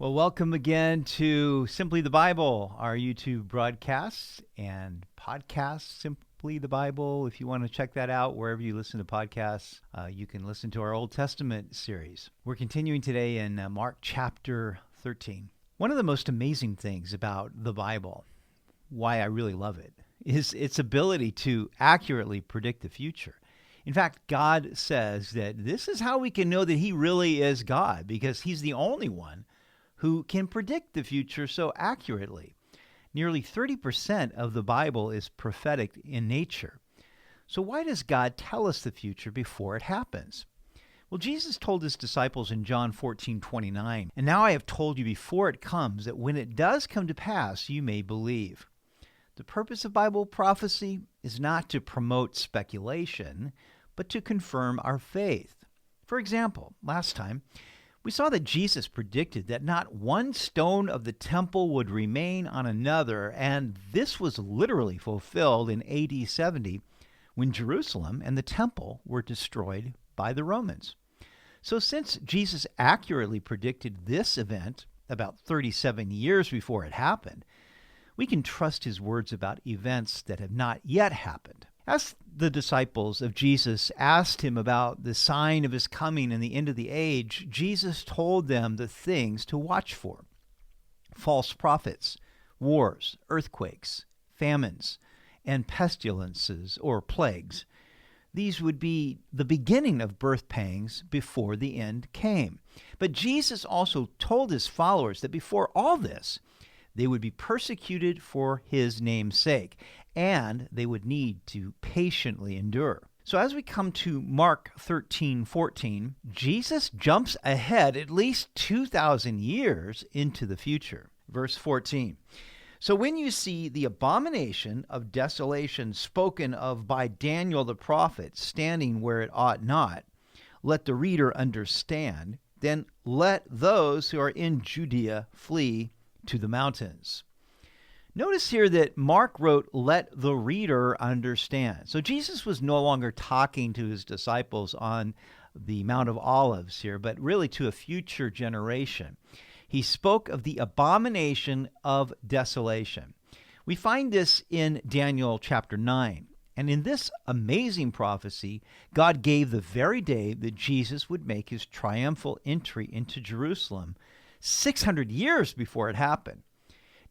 Well, welcome again to Simply the Bible, our YouTube broadcasts and podcasts. Simply the Bible. If you want to check that out, wherever you listen to podcasts, you can listen to our Old Testament series. We're continuing today in Mark chapter 13. One of the most amazing things about the Bible, why I really love it, is its ability to accurately predict the future. In fact, God says that this is how we can know that He really is God, because He's the only one who can predict the future so accurately. Nearly 30% of the Bible is prophetic in nature. So why does God tell us the future before it happens? Well, Jesus told His disciples in John 14:29, "And now I have told you before it comes, that when it does come to pass, you may believe." The purpose of Bible prophecy is not to promote speculation, but to confirm our faith. For example, last time, we saw that Jesus predicted that not one stone of the temple would remain on another, and this was literally fulfilled in AD 70 when Jerusalem and the temple were destroyed by the Romans. So since Jesus accurately predicted this event about 37 years before it happened, we can trust His words about events that have not yet happened. As the disciples of Jesus asked Him about the sign of His coming and the end of the age, Jesus told them the things to watch for: false prophets, wars, earthquakes, famines, and pestilences or plagues. These would be the beginning of birth pangs before the end came. But Jesus also told His followers that before all this, they would be persecuted for His name's sake, and they would need to patiently endure. So as we come to Mark 13:14, Jesus jumps ahead at least 2,000 years into the future. Verse 14, "So when you see the abomination of desolation spoken of by Daniel the prophet standing where it ought not, let the reader understand, then let those who are in Judea flee to the mountains." Notice here that Mark wrote, "let the reader understand." So Jesus was no longer talking to His disciples on the Mount of Olives here, but really to a future generation. He spoke of the abomination of desolation. We find this in Daniel chapter 9. And in this amazing prophecy, God gave the very day that Jesus would make His triumphal entry into Jerusalem, 600 years before it happened.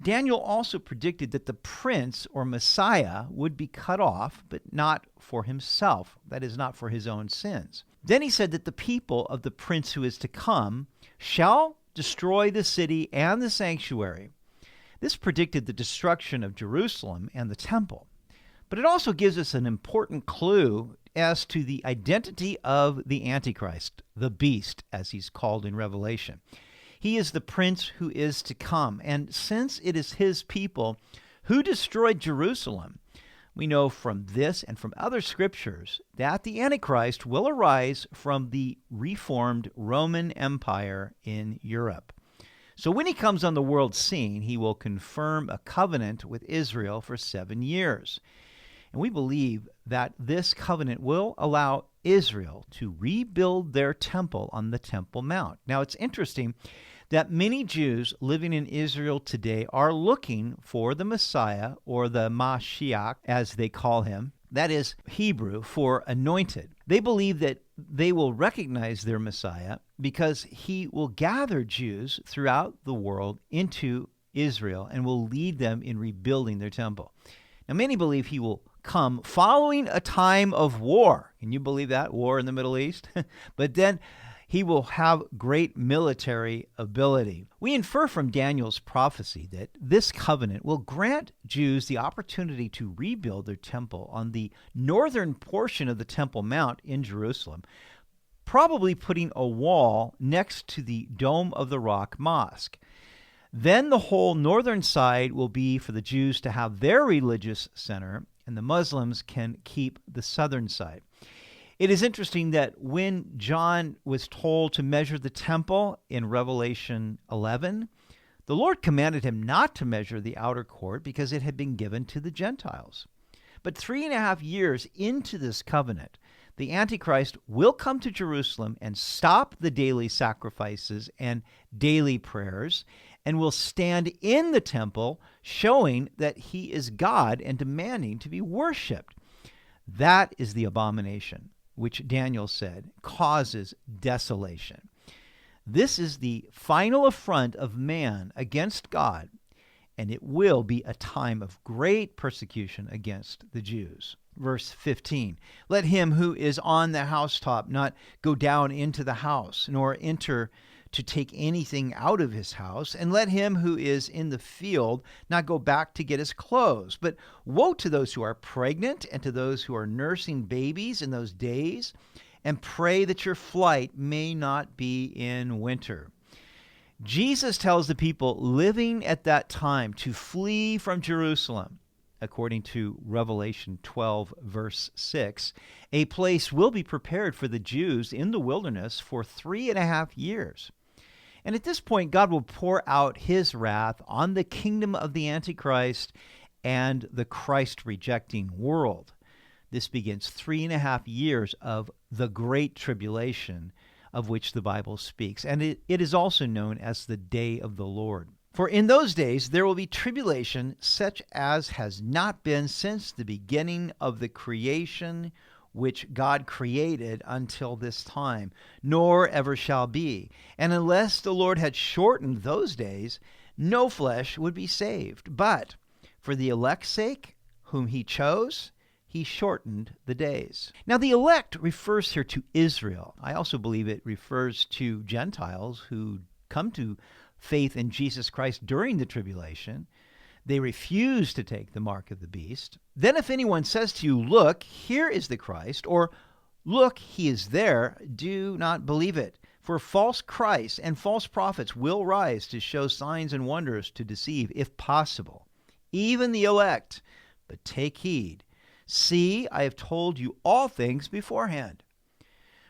Daniel also predicted that the prince or Messiah would be cut off, but not for himself, that is, not for his own sins. Then he said that the people of the prince who is to come shall destroy the city and the sanctuary. This predicted the destruction of Jerusalem and the temple. But it also gives us an important clue as to the identity of the Antichrist, the beast, as he's called in Revelation. He is the prince who is to come, and since it is His people who destroyed Jerusalem, we know from this and from other scriptures that the Antichrist will arise from the reformed Roman Empire in Europe. So when he comes on the world scene, he will confirm a covenant with Israel for 7 years. And we believe that this covenant will allow Israel to rebuild their temple on the Temple Mount. Now, it's interesting that many Jews living in Israel today are looking for the Messiah, or the Mashiach, as they call Him. That is Hebrew for anointed. They believe that they will recognize their Messiah because He will gather Jews throughout the world into Israel and will lead them in rebuilding their temple. Now, many believe He will come following a time of war. Can you believe that? War in the Middle East? But then He will have great military ability. We infer from Daniel's prophecy that this covenant will grant Jews the opportunity to rebuild their temple on the northern portion of the Temple Mount in Jerusalem, probably putting a wall next to the Dome of the Rock Mosque. Then the whole northern side will be for the Jews to have their religious center, and the Muslims can keep the southern side. It is interesting that when John was told to measure the temple in Revelation 11, the Lord commanded him not to measure the outer court because it had been given to the Gentiles. But 3.5 years into this covenant, The Antichrist will come to Jerusalem and stop the daily sacrifices and daily prayers, and will stand in the temple, showing that he is God and demanding to be worshipped. That is the abomination, which Daniel said causes desolation. This is the final affront of man against God, and it will be a time of great persecution against the Jews. Verse 15, let him who is on the housetop not go down into the house, nor enter to take anything out of his house, and let him who is in the field not go back to get his clothes. But woe to those who are pregnant and to those who are nursing babies in those days, and pray that your flight may not be in winter. Jesus tells the people living at that time to flee from Jerusalem. According to Revelation 12, verse 6, a place will be prepared for the Jews in the wilderness for 3.5 years. And at this point, God will pour out his wrath on the kingdom of the Antichrist and the Christ-rejecting world. This begins 3.5 years of the Great Tribulation, of which the Bible speaks. And it is also known as the Day of the Lord. For in those days there will be tribulation such as has not been since the beginning of the creation which God created until this time, nor ever shall be. And unless the Lord had shortened those days, no flesh would be saved. But for the elect's sake, whom he chose, he shortened the days. Now the elect refers here to Israel. I also believe it refers to Gentiles who come to faith in Jesus Christ during the tribulation. They refuse to take the mark of the beast. Then if anyone says to you, look, here is the Christ, or look, he is there, do not believe it. For false Christs and false prophets will rise to show signs and wonders to deceive, if possible, even the elect. But take heed. See, I have told you all things beforehand.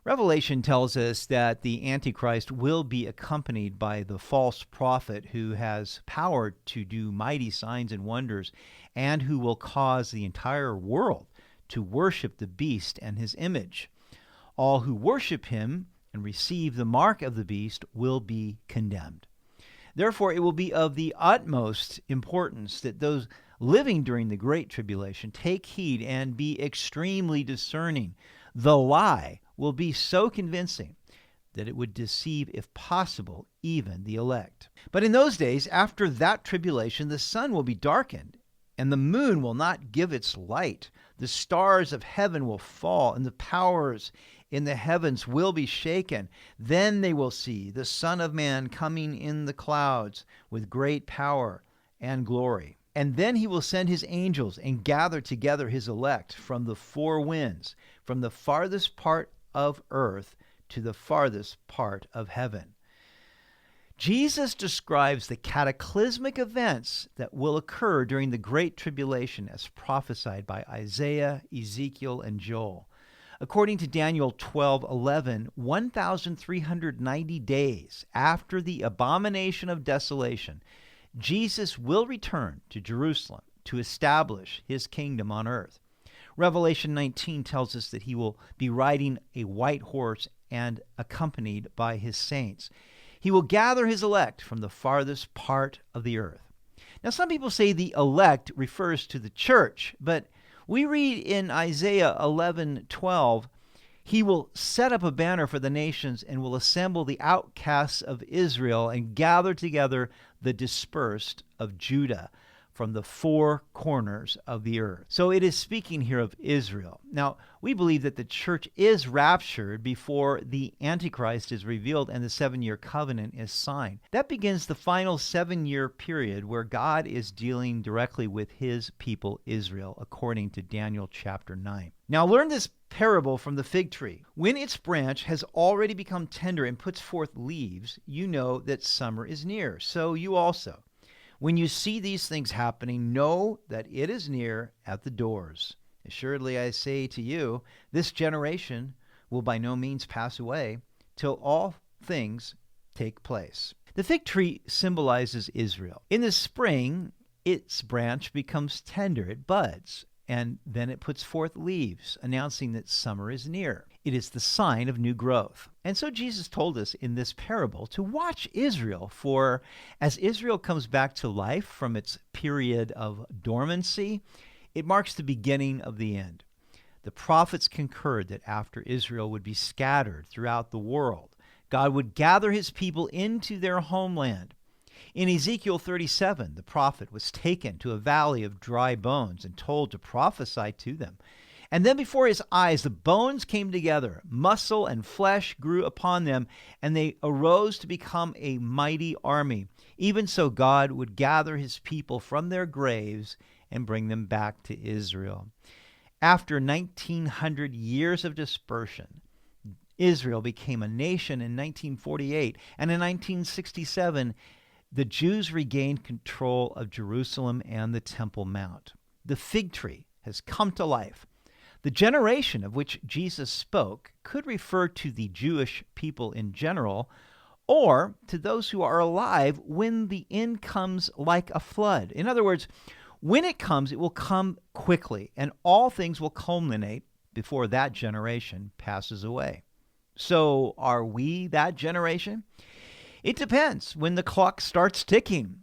Revelation tells us that the Antichrist will be accompanied by the false prophet who has power to do mighty signs and wonders, and who will cause the entire world to worship the beast and his image. All who worship him and receive the mark of the beast will be condemned. Therefore, it will be of the utmost importance that those living during the Great Tribulation take heed and be extremely discerning. The lie will be so convincing that it would deceive, if possible, even the elect. But in those days, after that tribulation, the sun will be darkened, and the moon will not give its light. The stars of heaven will fall, and the powers in the heavens will be shaken. Then they will see the Son of Man coming in the clouds with great power and glory. And then he will send his angels and gather together his elect from the four winds, from the farthest part of earth to the farthest part of heaven. Jesus describes the cataclysmic events that will occur during the Great Tribulation as prophesied by Isaiah, Ezekiel, and Joel. According to Daniel 12:11, 1,390 days after the abomination of desolation, Jesus will return to Jerusalem to establish his kingdom on earth. Revelation 19 tells us that he will be riding a white horse and accompanied by his saints. He will gather his elect from the farthest part of the earth. Now, some people say the elect refers to the church, but we read in Isaiah 11:12, he will set up a banner for the nations and will assemble the outcasts of Israel and gather together the dispersed of Judah from the four corners of the earth. So it is speaking here of Israel. Now, we believe that the church is raptured before the Antichrist is revealed and the 7-year covenant is signed. That begins the final 7-year period where God is dealing directly with his people Israel, according to Daniel chapter 9. Now, learn this parable from the fig tree. When its branch has already become tender and puts forth leaves, you know that summer is near. So you also, when you see these things happening, know that it is near at the doors. Assuredly, I say to you, this generation will by no means pass away till all things take place. The fig tree symbolizes Israel. In the spring, its branch becomes tender, it buds, and then it puts forth leaves, announcing that summer is near. It is the sign of new growth. And so Jesus told us in this parable to watch Israel, for as Israel comes back to life from its period of dormancy, it marks the beginning of the end. The prophets concurred that after Israel would be scattered throughout the world, God would gather his people into their homeland. In Ezekiel 37, the prophet was taken to a valley of dry bones and told to prophesy to them. And then before his eyes the bones came together, muscle and flesh grew upon them, and they arose to become a mighty army. Even so God would gather his people from their graves and bring them back to Israel. After 1900 years of dispersion, Israel became a nation in 1948, and in 1967, the Jews regained control of Jerusalem and the Temple Mount. The fig tree has come to life. The generation of which Jesus spoke could refer to the Jewish people in general, or to those who are alive when the end comes like a flood. In other words, when it comes, it will come quickly, and all things will culminate before that generation passes away. So are we that generation? It depends when the clock starts ticking.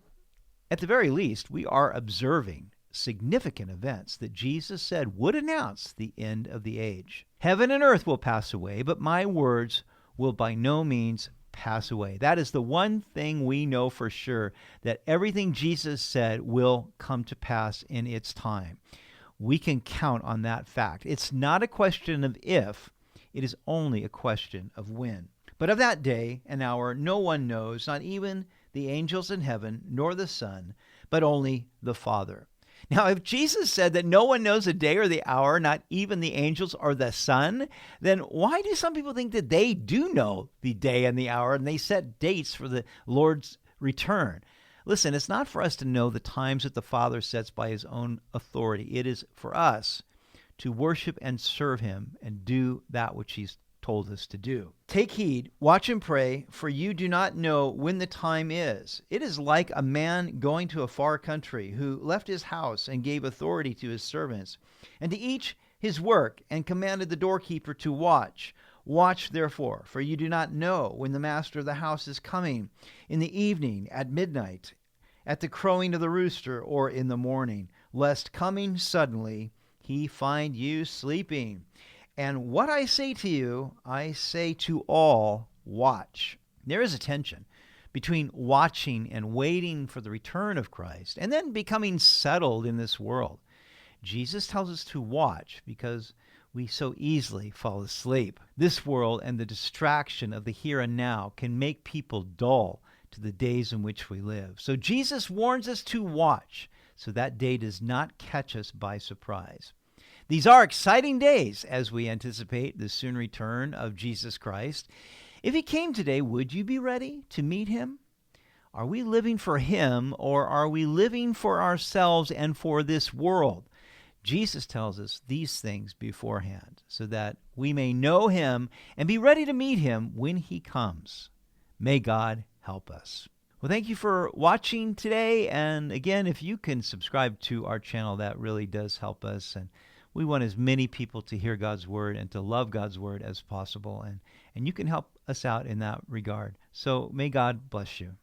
At the very least, we are observing significant events that Jesus said would announce the end of the age. Heaven and earth will pass away, but my words will by no means pass away. That is the one thing we know for sure, that everything Jesus said will come to pass in its time. We can count on that fact. It's not a question of if, it is only a question of when. But of that day and hour no one knows, not even the angels in heaven, nor the Son, but only the Father. Now, if Jesus said that no one knows the day or the hour, not even the angels or the Son, then why do some people think that they do know the day and the hour, and they set dates for the Lord's return? Listen, it's not for us to know the times that the Father sets by his own authority. It is for us to worship and serve him and do that which he's told us to do. Take heed, watch and pray, for you do not know when the time is. It is like a man going to a far country, who left his house and gave authority to his servants, and to each his work, and commanded the doorkeeper to watch. Watch therefore, for you do not know when the master of the house is coming, in the evening, at midnight, at the crowing of the rooster, or in the morning, lest coming suddenly he find you sleeping. And what I say to you, I say to all, watch. There is a tension between watching and waiting for the return of Christ, and then becoming settled in this world. Jesus tells us to watch because we so easily fall asleep. This world and the distraction of the here and now can make people dull to the days in which we live. So Jesus warns us to watch, so that day does not catch us by surprise. These are exciting days as we anticipate the soon return of Jesus Christ. If he came today, would you be ready to meet him? Are we living for him, or are we living for ourselves and for this world? Jesus tells us these things beforehand so that we may know him and be ready to meet him when he comes. May God help us. Well, thank you for watching today. And again, if you can subscribe to our channel, that really does help us. And we want as many people to hear God's word and to love God's word as possible. And you can help us out in that regard. So may God bless you.